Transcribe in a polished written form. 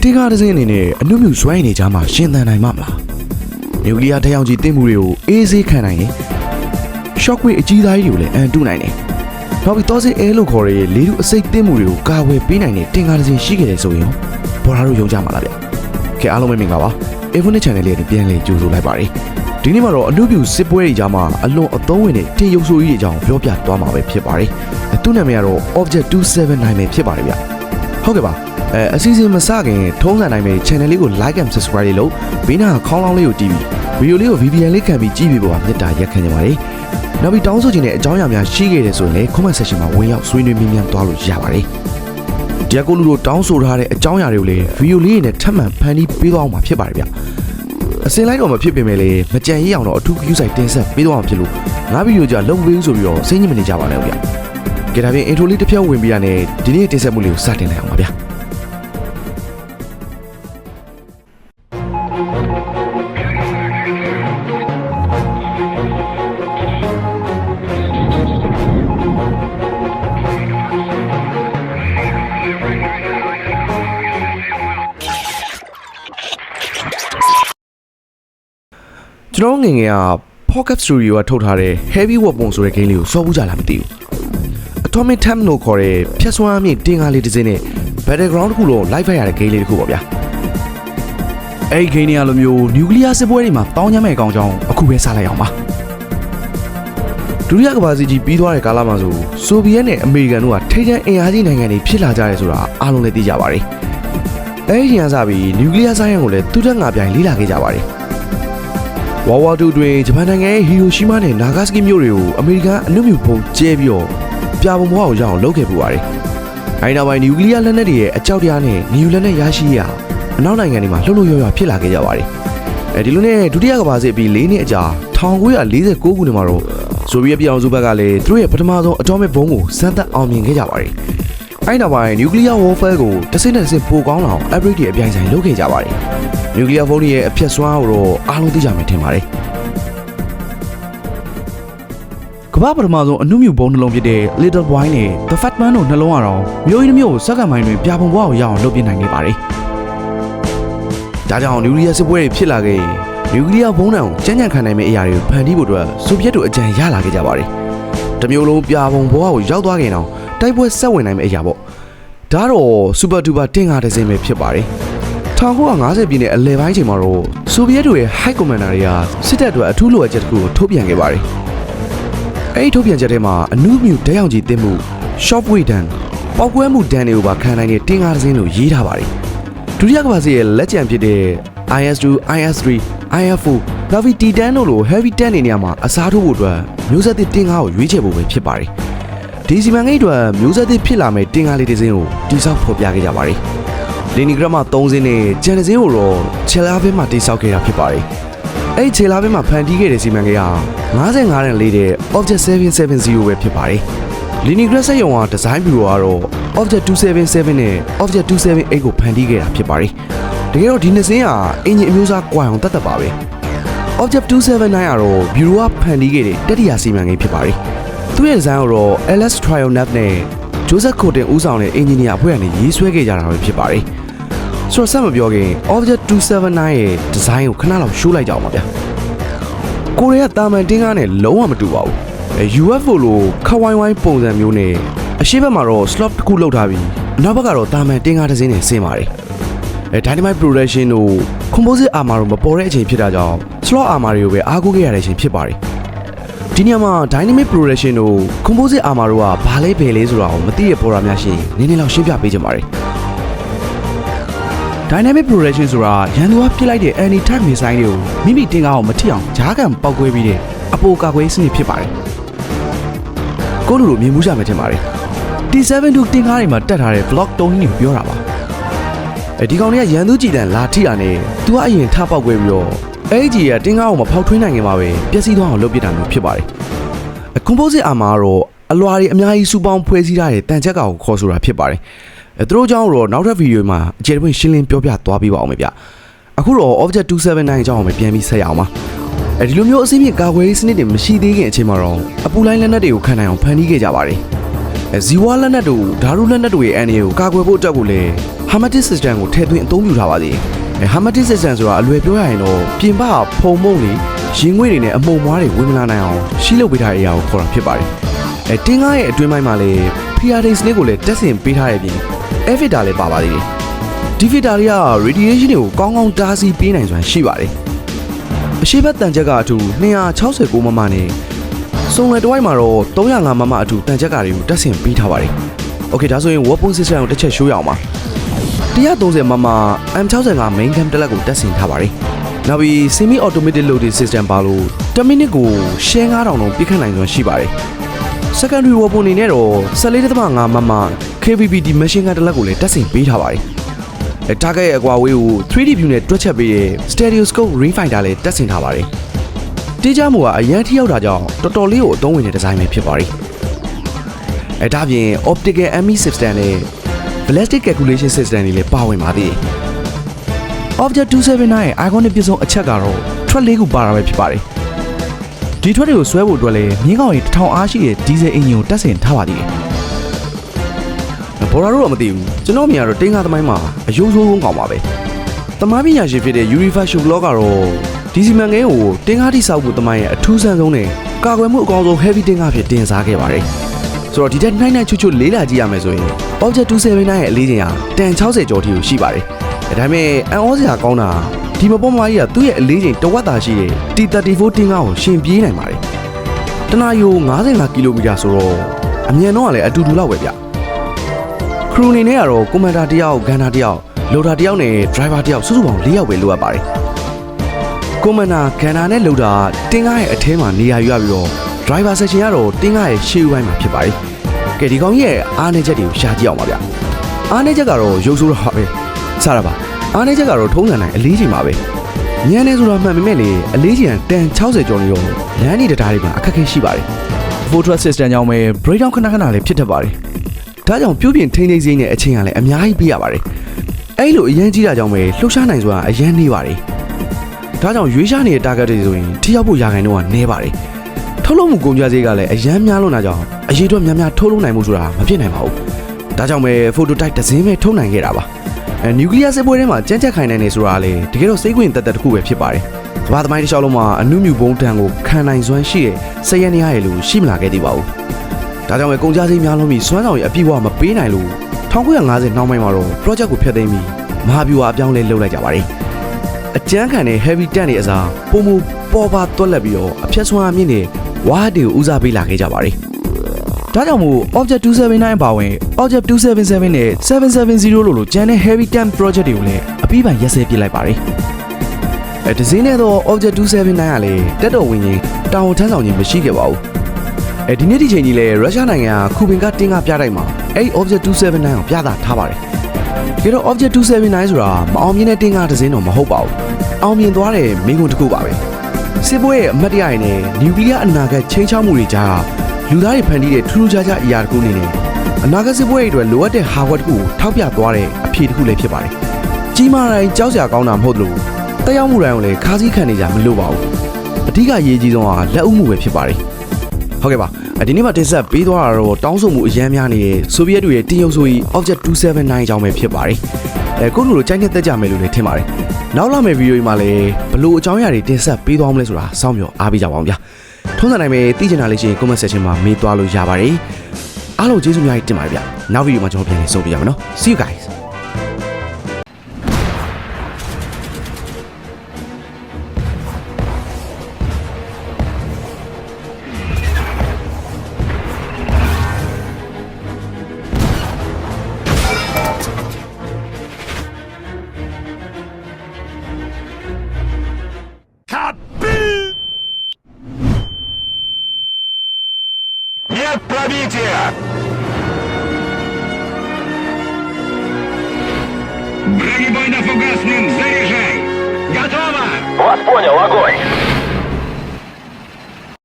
တင်ကားတစ်စင်းအနေနဲ့အနုမြူစွိုင်းနေကြမှာရှင်သန်နိုင်မှာမလားနျူကလ িয়ার ထောင်ကြီးတင်မှုတွေကိုအေးဆေးခံနိုင်ရင် shockwave အကြီးသားကြီးတွေကိုလည်းအန်တုနိုင်တယ်နောက်ပြီး toxic air လို့ခေါ်တဲ့လေထုအစိတ်တင်မှုတွေကိုကာဝယ်ပေးနိုင်တဲ့တင်ကားတစ်စင်းရှိခဲ့တယ်ဆိုရင်ဘော်ဒါတို့ယုံကြမှာလားဗျကဲအားလုံးပဲမင်္ဂလာပါ Evonet Channel လေးနဲ့ပြန်လည်ကြိုဆိုလိုက်ပါတယ်ဒီနေ့မှာတော့အနုမြူစစ်ပွဲတွေကြားမှာအလွန်အသုံးဝင်တဲ့တင်ရုပ်ဆိုးကြီးတွေအကြောင်းပြောပြသွားမှာပဲဖြစ်ပါတယ်သူ့နာမည်ကတော့ Object 279ပဲဖြစ်ပါတယ်ဗျဟုတ်ကဲ့ပါအစီအစဉ်မစခင်ထုံးစံတိုင်းပဲ channel လေးကို like and subscribe လေးလုပ်ဘေးနားခေါင်းလောင်းလေးကိုတီးပြီးဗီဒီယိုလေးကို VPN လေးခံပြီးကြည့်ပြီးပေါ်မှာမြတ်တာရက်ခံကြပါတယ်နောက်ပြီးတောင်းဆိုချင်တဲ့အကြောင်းအရာများရှိခဲ့တယ်ဆိုရင်လည်း comment section မှာဝင်ရောက်ဆွေးနွေးမြင်းမြန်သွားလို့ရပါတယ်ဒီကကိုလူတို့တောင်းဆိုထားတဲ့အကြောင်းအရာတွေကိုလည်းဗီဒီယိုလေးနဲ့ထပ်မံဖန်တီးပေးသွားအောင်မှာဖြစ်ပါတယ်ဗျအစင်လိုက်တော့မဖြစ်ပေမဲ့လည်းမကြံရအောင်တော့အထူး view site တင်ဆက်ပေးသွားအောင်ဖြစ်လို့ငါဗီဒီယိုကြလုံပေးဆိုပြီးတော့စိတ်ညစ်မနေကြပါနဲ့ဗျကြဒါပြင် intro လေးတစ်ဖြတ်ဝင်ပြရနဲ့ဒီနေ့တင်ဆက်မှုလေးကိုစတင်လိုက်အောင်ပါဗျကျွန်တော်ငယ်ငယ်က Pocket Studio ကထုတ်ထားတဲ့ Heavy Weapon ဆိုတဲ့ game လေးကိုစောဘူးကြလားမသိဘူး Atomic Time လို့ခေါ်တဲ့ဖြတ်စွမ်းအမြင့်တင်ကားလေးတစ်စင်းနဲ့ Battleground တစ်ခုလုံး live fire ရတဲ့ game လေးတစ်ခုပေါ့ဗျာအဲ့ဒီ game တွေကလိုမျိုး Nuclear စစ်ပွဲတွေမှာတောင်းညမ်းမဲ့အကောင်ကြောင့်အခုပဲစလိုက်အောင်ပါဒုတိယကမ္ဘာစစ်ကြီးပြီးသွားတဲ့ကာလမှာဆိုဗီယက်နဲ့အမေရိကန်တို့ကထိပ်တန်းအင်အားကြီးနိုင်ငံတွေဖြစ်လာကြတယ်ဆိုတာအားလုံးလည်းသိကြပါတယ်အဲ့ဒီညစပြီး Nuclear Science ကိုလည်းသူတက်ငါပြိုင်လေ့လာခဲ့ကြပါတယ်World War II တွင်ဂျပန်နိုင်ငံရဲ့ဟီရိုရှီးမားနဲ့နာဂါစကီမြို့တွေကိုအမေရိကန်အနုမြူပုံကျဲပြီးတော့ပြာပုံဘွားကိုရအောင်လုပ်ခဲ့ပူပါတယ်။အဲဒီနောက်ပိုင်းနျူကလ িয়ার လက်နက်တွေရဲ့အကြောက်တရားနဲ့နျူလက်နက်ရရှိရာအနောက်နိုင်ငံတွေမှာလှုပ်လှုပ်ရွရွဖြစ်လာခဲ့ကြပါတယ်။ဒီလိုနဲ့ဒုတိယကမ္ဘာစစ်ပြီး၄နှစ်အကြာ1949ခုနှစ်မှာတော့ဆိုဗီယက်ပြည်အောင်စုဘက်ကလည်းသူတို့ရဲ့ပထမဆုံးအတောမစ်ဘုံးကိုစမ်းသပ်အောင်မြင်ခဲ့ကြပါတယ်။အဲဒီနောက်ပိုင်းနျူကလ িয়ার ဝေါ်ဖဲကိုတစ်ဆင့်နဲ့တစ်ဆင့်ပိုကောင်းလာအောင် upgrade တွေအပြိုင်ဆိုင်လုပ်ခဲ့ကြပါတယ်။နျူကလ িয়ার ဘုံးရဲ့အဖြစ်စွမ်းကိုတော့အားလုံးသိကြမယ်ထင်ပါတယ်။ကမ္ဘာပထမဆုံးအနုမြူဘုံးနှလုံးဖြစ်တဲ့ Little Boy နဲ့ The Fat Man တို့နှလုံးကတော့မျိုးရင်းမျိုးကိုစက္ကန့်ပိုင်းတွင်ပြာပုံဘွားကိုရအောင်လုပ်ပြနိုင်နေပါတယ်။ဒါကြောင့်နျူကလ িয়ার စစ်ပွဲတွေဖြစ်လာခဲ့နျူကလ িয়ার ဘုံးတံကိုကြမ်းကြမ်းခံနိုင်မယ့်အရာတွေကိုဖန်တီးဖို့အတွက်ဆိုဗီယက်တို့အကြံရလာခဲ့ကြပါတယ်။တမျိုးလုံးပြာပုံဘွားကိုရောက်သွားခဲ့တော့တိုက်ပွဲဆက်ဝင်နိုင်မယ့်အရာပေါ့။ဒါတော့ Super Duper တင်ကားတစ်စင်းပဲဖြစ်ပါတယ်။1950ပြည်နယ်အလယ်ပိုင်းချိန်မှာတော့ဆိုဗီယက်တို့ရဲ့ High Commander တွေကစစ်တပ်အတွက်အထူးလိုအပ်ချက်တစ်ခုကိုထုတ်ပြန်ခဲ့ပါတယ်။အဲဒီထုတ်ပြန်ချက်ထဲမှာအနုမြူဓာတ်ရောင်ခြည်တင်မှု Shockwave ဒဏ်ပေါက်ကွဲမှုဒဏ်တွေကိုပါခံနိုင်တဲ့တင်ကားတစ်စင်းလို့ရေးထားပါတယ်။ဒုတိယကမ္ဘာစစ်ရဲ့လက်ကျန်ဖြစ်တဲ့ IS-2, IS-3, IF-4, Navy Titan တို့လို Heavy Tank တွေနေရာမှာအစားထိုးဖို့အတွက်မျိုးဆက်သစ်တင်ကားကိုရွေးချယ်ဖို့ပဲဖြစ်ပါတယ်။ဒီစီမံကိန်းအတွက်မျိုးဆက်သစ်ဖြစ်လာမယ့်တင်ကားလေးတစ်စင်းကိုတိစောက်ဖော်ပြခဲ့ကြပါတယ်။လီနီဂရမ်မှာ3စင်းနဲ့ဂျန်တစ်စင်းကိုတော့ချယ်လာဘင်းမှာတိစောက်ခဲ့တာဖြစ်ပါတယ်။အဲ့ဒီချယ်လာဘင်းမှာဖန်တီးခဲ့တဲ့စီမံကိန်းက55တန်လေးတဲ့ Object 770ပဲဖြစ်ပါတယ်။လီနီဂရက်ဆက်ရုံကဒီဇိုင်းဘီရိုကတော့ Object 277နဲ့ Object 278ကိုဖန်တီးခဲ့တာဖြစ်ပါတယ်။တကယ်တော့ဒီနှစ်စင်းကအင်ဂျင်အမျိုးအစားကွာအောင်တတ်ပါပဲ။ Object 279ကတော့ဘီရိုကဖန်တီးခဲ့တဲ့တတိယစီမံကိန်းဖြစ်ပါတယ်။သူ့ရဲ့ဒီဇိုင်းကတော့ LS Trionap နဲ့ဂျိုးဆက်ခိုတင်ဦးဆောင်တဲ့အင်ဂျင်နီယာအဖွဲ့ကနေရေးဆွဲခဲ့ကြတာပဲဖြစ်ပါတယ်။ဆိုတော့ဆက်မပြောခင် Object 279ရဲ့ဒီဇိုင်းကိုခဏလောက်ရှိုးလိုက်ကြအောင်ပါဗျာကိုရီးယားတာမန်တင်းကားနဲ့လုံးဝမတူပါဘူးUFO လိုခဝိုင်းဝိုင်းပုံစံမျိုးနဲ့အရှိဘက်မှာတော့ slot တစ်ခုလောက်ထားပြီးနောက်ဘက်ကတော့တာမန်တင်းကားတစ်စင်းနဲ့ဆင်းပါတယ်Dynamite Production တို့ Composite Armor တို့မပေါ်တဲ့အချိန်ဖြစ်တာကြောင့် slot armor တွေကိုပဲအားကိုးခဲ့ရတဲ့အချိန်ဖြစ်ပါတယ်ဒီနေရာမှာ Dynamic Production တို့ Composite Armor တို့ကဘာလဲဘယ်လဲဆိုတာကိုမသိရပေါ်တာများရှိရင်နည်းနည်းလောက်ရှင်းပြပေးချင်ပါတယ်Dynamic Production ဆိုတာရန်သူကပြစ်လိုက်တဲ့ Anytime Missile တွေကိုမိမိတင်ကားအောင်မထိအောင်ဂျားကန်ပောက်ကွဲပြီးတဲ့အပိုကာကွယ်စနစ်ဖြစ်ပါတယ်။ကိုလူတို့မြင်မှုရမယ်ထင်ပါတယ်။ T72 တင်ကားတွေမှာတက်ထားတဲ့ Block 3ကြီးကိုပြောတာပါ။ဒီကောင်တွေကရန်သူကြည်တန်လာထိတာနဲ့သူကအရင်ထပောက်ကွဲပြီးတော့အဲ့ဒီကတင်ကားအောင်မဖောက်ထွင်းနိုင်ခင်မှာပဲပျက်စီးသွားအောင်လုပ်ပစ်တာမျိုးဖြစ်ပါတယ်။ Composite Armor ကတော့အလွာတွေအများကြီးစုပေါင်းဖွဲ့စည်းထားတဲ့တန်ချက်ကောင်ကိုခေါ်ဆိုတာဖြစ်ပါတယ်။သူတို့ကြောင့်တော့နောက်ထပ်ဗီဒီယိုမှာအကျယ်တဝင့်ရှင်းလင်းပြောပြသွားပေးပါအောင်ဗျ။အခုတော့ Object 279အကြောင်းကိုပြန်ပြီးဆက်ရအောင်ပါ။ဒီလိုမျိုးအစိမ့်မြင့်ကာကွယ်ရေးစနစ်တွေမရှိသေးခင်အချိန်မှာတော့အပူလိုင်းလက်နက်တွေကိုခံနိုင်အောင်ဖန်တီးခဲ့ကြပါတယ်။ ဇီဝလက်နက်တို့ဓာတုလက်နက်တို့ရဲ့အန်ဒီကိုကာကွယ်ဖို့အတွက်ကိုလည်း Hermetic System ကိုထည့်သွင်းအသုံးပြုထားပါသေးတယ်။ Hermetic System ဆိုတာအလွယ်ပြောရရင်တော့ပြင်ပဖုံမုံတွေရင်ငွေ့တွေနဲ့အမှုံမွားတွေဝင်မလာနိုင်အောင်ရှိလုပ်ပေးထားတဲ့အရာကိုခေါ်တာဖြစ်ပါတယ်။တင်းကားရဲ့အတွင်းပိုင်းမှာလည်း Faraday snake ကိုလည်းတက်ဆင်ပေးထားရပြီး Air filter လည်းပါပါသေးတယ်။ဒီ filter တွေက radiation တွေကိုကောင်းကောင်းတားဆီးပေးနိုင်စွမ်းရှိပါတယ်။အရှိတ်ဘက်တန်ချက်ကအထူ269 မမနဲ့စုံလယ်တစ်ဝိုက်မှာတော့305 မမအထူတန်ချက်ကတွေကိုတက်ဆင်ပေးထားပါတယ်။ Okay ဒါဆိုရင် weapon system ကိုတစ်ချက်ရှိုးရအောင်ပါ။130 မမ M65 main cam တစ်လက်ကိုတက်ဆင်ထားပါတယ်။နောက်ပြီး semi automatic loading system ပါလို့10မိနစ်ကိုရှယ်9000လုံးပြည့်ခန့်နိုင်စွမ်းရှိပါတယ်။ secondary weapon အနေနဲ့တော့ 14.5 မမ KVBD machine gun တစ်လက်ကိုလည်းတက်ဆင်ပေးထားပါတယ်။ target ရဲ့အကွာဝေးကို 3D view နဲ့တွက်ချက်ပေးတဲ့ stereoscope rangefinder လည်းတက်ဆင်ထားပါတယ်။တေးကြမှုကအရန်ထိရောက်တာကြောင့်တော်တော်လေးကိုအသုံးဝင်တဲ့ဒီဇိုင်းပဲဖြစ်ပါတယ်။ဒါပြင် optical ME system နဲ့ ballistic calculation system တွေလည်းပါဝင်ပါသေးတယ်။ Object 279ရဲ့ iconic ပြည့်စုံအချက်ကတော့ထွက်လေးခုပါတာပဲဖြစ်ပါတယ်။ဒီထွက်တွေကိုဆွဲဖို့အတွက်လည်းမြင်းကောင်ရီ1000အားရှိတဲ့ဒီဇယ်အင်ဂျင်ကိုတက်ဆင်ထားပါသေးတယ်။ဘော်ရာတို့တော့မသိဘူး။ကျွန်တော်မြင်ရတော့တင်းကားသမိုင်းမှာအယိုးဆိုးဆုံးကောင်ပါပဲ။သမိုင်းပညာရှင်ဖြစ်တဲ့ Universal Showblog ကတော့ဒီစီမံကိန်းကိုတင်းကားတိဆောက်ဖို့သမိုင်းရဲ့အထူးဆန်းဆုံးနဲ့ကာကွယ်မှုအကောင်းဆုံး heavy တင်းကားဖြစ်တင်စားခဲ့ပါတယ်။ဆိုတော့ဒီတက်နှိုင်းနှိုင်းချွတ်ချွတ်လေးလာကြည့်ရမယ်ဆိုရင် Object 279ရဲ့အလေးချိန်ဟာတန်60ကျော်ထိကိုရှိပါတယ်။ဒါပေမဲ့အန်ဩစရာကောင်းတာဒီမပေါ်မကြီးကသူ့ရဲ့အလေးချိန်တဝက်သာရှိတဲ့ T34 တင်းကားကိုရှင်ပြေးနိုင်ပါတယ်။တနာရီ55ကီလိုမီတာဆိုတော့အမြန်တော့လည်းအတူတူလောက်ပဲဗျ။ခရူအနေနဲ့ကတော့ကွန်မန်ဒါတစ်ယောက်ဂန်နာတစ်ယောက်လိုဒါတစ်ယောက်နဲ့ဒရိုင်ဘာတစ်ယောက်စုစုပေါင်း4ယောက်ပဲလိုအပ်ပါတယ်။ကွန်မန်ဒါဂန်နာနဲ့လိုဒါတင်းကားရဲ့အထဲမှာနေရာယူရပြီးတော့ driver section ကတော့တင်းကားရဲ့ရှေ့ဦးပိုင်းမှာဖြစ်ပါတယ်။ကဲဒီကောင်ကြီးရဲ့အားနည်းချက်တွေကိုရှာကြည့်အောင်ပါဗျ။အားနည်းချက်ကတော့ရုပ်ဆိုးတော့ပဲစတာပါ။အားနည်းချက်ကတော့ထုံးစံတိုင်းအလေးချိန်ပါပဲ။ညံနေဆိုတာမှန်ပေမဲ့လေအလေးချိန်တန်60ကျော်နေတော့လမ်းနေတရားတွေမှာအခက်အခဲရှိပါတယ်။ Fortress system ကြောင့်ပဲ breakdown ခဏခဏလေးဖြစ်တတ်ပါတယ်။ဒါကြောင့်ပြုပြင်ထိန်းသိမ်းခြင်းနဲ့အချိန်ကလည်းအများကြီးပေးရပါတယ်။အဲ့လိုအရင်ကြီးတာကြောင့်ပဲလှုပ်ရှားနိုင်စွာအရင်နေပါတယ်။ဒါကြောင့်ရွေးရှားနေတဲ့ target တွေဆိုရင်ထိရောက်ဖို့ရာခိုင်နှုန်းကနေပါတယ်။ထုတ်လုပ်မှုကုန်ကျစရိတ်ကလည်းအရင်များလို့နာကြောင့်အရေးအတွက်များများထုတ်လုပ်နိုင်မှုဆိုတာမဖြစ်နိုင်ပါဘူး။ဒါကြောင့်ပဲ prototype တစ်စင်းပဲထုတ်နိုင်ခဲ့တာပါ။နျူကလ িয়ার စစ်ပွဲထဲမှာကြမ်းကြက်ခိုင်နိုင်နေဆိုတာလေတကယ်တော့စိတ်ဝင်သက်သက်တစ်ခုပဲဖြစ်ပါတယ်။ကမ္ဘာသမိုင်းတစ်လျှောက်လုံးမှာအနုမြူဘုံတန်ကိုခံနိုင်စွမ်းရှိတဲ့စရရနေရရဲ့လို့ရှိမလာခဲ့သေးပါဘူး။ဒါကြောင့်ပဲကုန်ကျစရိတ်များလုံးပြီးစွမ်းဆောင်ရည်အပြည့်အဝမပေးနိုင်လို့1950နောက်ပိုင်းမှာတော့ project ကိုဖျက်သိမ်းပြီးမဟာဗျူဟာအပြောင်းလဲလုပ်လိုက်ကြပါတယ်။အကျန်းခံတဲ့ heavy tank တွေအစားပုံမူပေါ်ပါတွက်လက်ပြီးတော့အဖြတ်ဆွမ်းအမြင့်နဲ့ဝါးတွေကိုဦးစားပေးလာခဲ့ကြပါတယ်။ဒါကြောင့်မို့ Object 279ပါဝင် Object 277နဲ့770လို့ကျန်တဲ့ heavy tank project တွေကိုလည်းအပြီးပိုင်းရက်စဲပြစ်လိုက်ပါတယ်။ဒီစင်းနဲ့တော့ Object 279ကလည်းတက်တော်ဝင်ရင်တာဝန်ထမ်းဆောင်ခြင်းမရှိခဲ့ပါဘူး။ဒီနေ့ဒီချိန်ကြီးလဲရုရှားနိုင်ငံကခုပင်ကတင်းကားပြတိုက်မှာအဲ့ Object 279ကိုပြသထားပါတယ်။ဒါတော့ Object 279ဆိုတာမအောင်မြင်တဲ့တင်းကားတစ်စင်းတော့မဟုတ်ပါဘူး။အောင်မြင်သွားတဲ့မိကုံတစ်ခုပါပဲ။စစ်ပွဲရဲ့အမတ်တရားရည်နဲ့နျူကလ িয়ার အနာဂတ်ချိန်ချောက်မှုတွေကြားလူသားတွေဖန်တီးတဲ့ထူးထူးခြားခြားအရာတစ်ခုအနေနဲ့အနာဂတ်စစ်ပွဲတွေအတွက်လိုအပ်တဲ့ hardware တစ်ခုကိုထောက်ပြသွားတဲ့အဖြေတစ်ခုလည်းဖြစ်ပါတယ်။ကြီးမားတိုင်းကြောက်စရာကောင်းတာမဟုတ်လို့တက်ရောက်မှုတိုင်းကိုလည်းခါးစည်းခံနေကြမလို့ပါဘူး။အဓိကအရေးကြီးဆုံးကလက်ဦးမှုပဲဖြစ်ပါတယ်။ဟုတ်ကဲ့ပါ။ဒီနေ့မှာတင်ဆက်ပေးသွားတာတော့တောင်းဆိုမှုအရန်များနေတဲ့ဆိုဗီယက်တွေရဲ့တင်ရုပ်ဆိုကြီး Object 279အကြောင်းပဲဖြစ်ပါတယ်။ကိုယ့်လိုကြိုက်နေသက်ကြမယ်လို့လည်းထင်ပါတယ်။နောက်လာမယ့်ဗီဒီယိုတွေမှာလည်းဘလို့အကြောင်းအရာတွေတင်ဆက်ပေးသွားမလဲဆိုတာစောင့်မျှော်အားပေးကြပါအောင်ဗျာ။ထုံးစံတိုင်းပဲသိချင်တာလေးရှိရင် comment section မှာမေးသွားလို့ရပါတယ်။အားလုံးကျေးဇူးများကြီးတင်ပါတယ်ဗျ။နောက်ဗီဒီယိုမှာကျွန်တော်ပြန်လည်ဆုံပြရမယ်နော်။ See you guys Нет пробития! Бронебойно-фугасным заряжай! Готово! Вас понял, огонь!